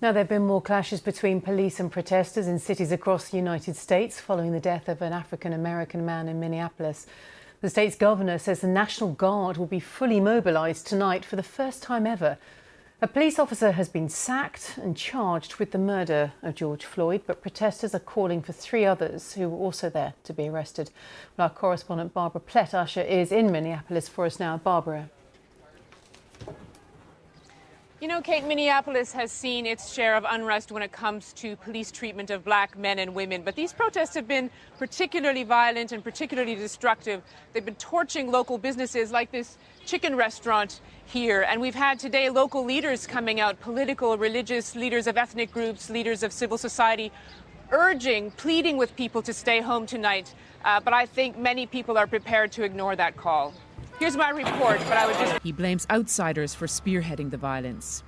Now, there have been more clashes between police and protesters in cities across the United States following the death of an African-American man in Minneapolis. The state's governor says the National Guard will be fully mobilised tonight for the first time ever. A police officer has been sacked and charged with the murder of George Floyd, but protesters are calling for 3 others who were also there to be arrested. Well, our correspondent Barbara Plett-Usher is in Minneapolis for us now. Barbara. You know, Kate, Minneapolis has seen its share of unrest when it comes to police treatment of black men and women. But these protests have been particularly violent and particularly destructive. They've been torching local businesses like this chicken restaurant here. And we've had today local leaders coming out, political, religious leaders of ethnic groups, leaders of civil society, urging, pleading with people to stay home tonight. But I think many people are prepared to ignore that call. Here's my report, but I would just... He blames outsiders for spearheading the violence.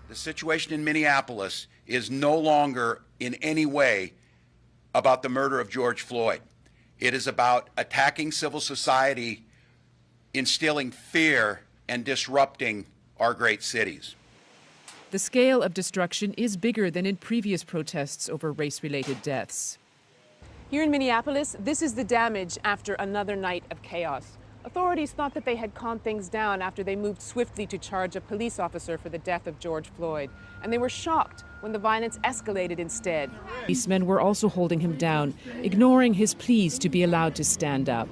The situation in Minneapolis is no longer in any way about the murder of George Floyd. It is about attacking civil society, instilling fear, and disrupting our great cities. The scale of destruction is bigger than in previous protests over race-related deaths. Here in Minneapolis, this is the damage after another night of chaos. Authorities thought that they had calmed things down after they moved swiftly to charge a police officer for the death of George Floyd. And they were shocked when the violence escalated instead. Policemen were also holding him down, ignoring his pleas to be allowed to stand up.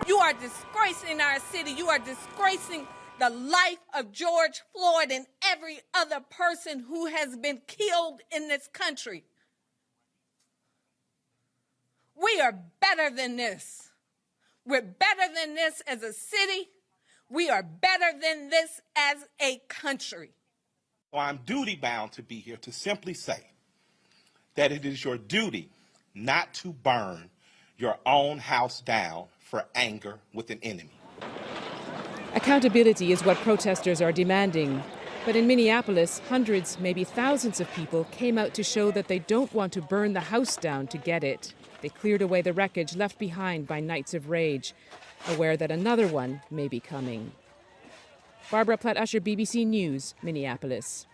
You are disgracing our city. You are disgracing the life of George Floyd and every other person who has been killed in this country. We are better than this. We're better than this as a city. We are better than this as a country. So I'm duty-bound to be here to simply say that it is your duty not to burn your own house down for anger with an enemy. Accountability is what protesters are demanding. But in Minneapolis, hundreds, maybe thousands of people came out to show that they don't want to burn the house down to get it. They cleared away the wreckage left behind by nights of rage, aware that another one may be coming. Barbara Plett-Usher, BBC News, Minneapolis.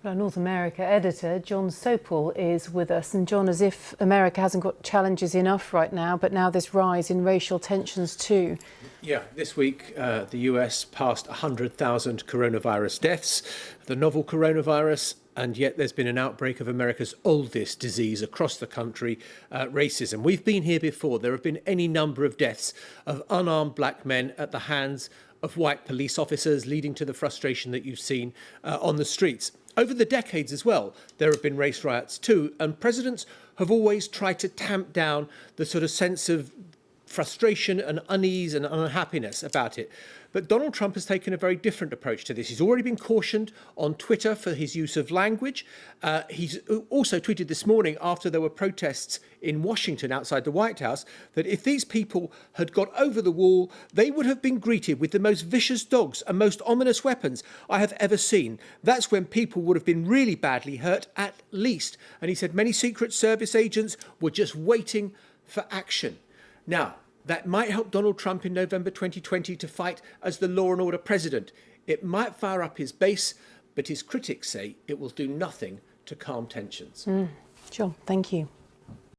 Well, our North America editor, John Sopel, is with us. And John, as if America hasn't got challenges enough right now, but now this rise in racial tensions too. Yeah, this week the US passed 100,000 coronavirus deaths, the novel coronavirus, and yet there's been an outbreak of America's oldest disease across the country, racism. We've been here before. There have been any number of deaths of unarmed black men at the hands of white police officers, leading to the frustration that you've seen on the streets. Over the decades as well, there have been race riots too, and presidents have always tried to tamp down the sort of sense of frustration and unease and unhappiness about it. But Donald Trump has taken a very different approach to this. He's already been cautioned on Twitter for his use of language. He's also tweeted this morning, after there were protests in Washington outside the White House, that if these people had got over the wall, they would have been greeted with the most vicious dogs and most ominous weapons I have ever seen. That's when people would have been really badly hurt, at least. And he said many Secret Service agents were just waiting for action. Now, that might help Donald Trump in November 2020 to fight as the law and order president. It might fire up his base, but his critics say it will do nothing to calm tensions. Sure, thank you.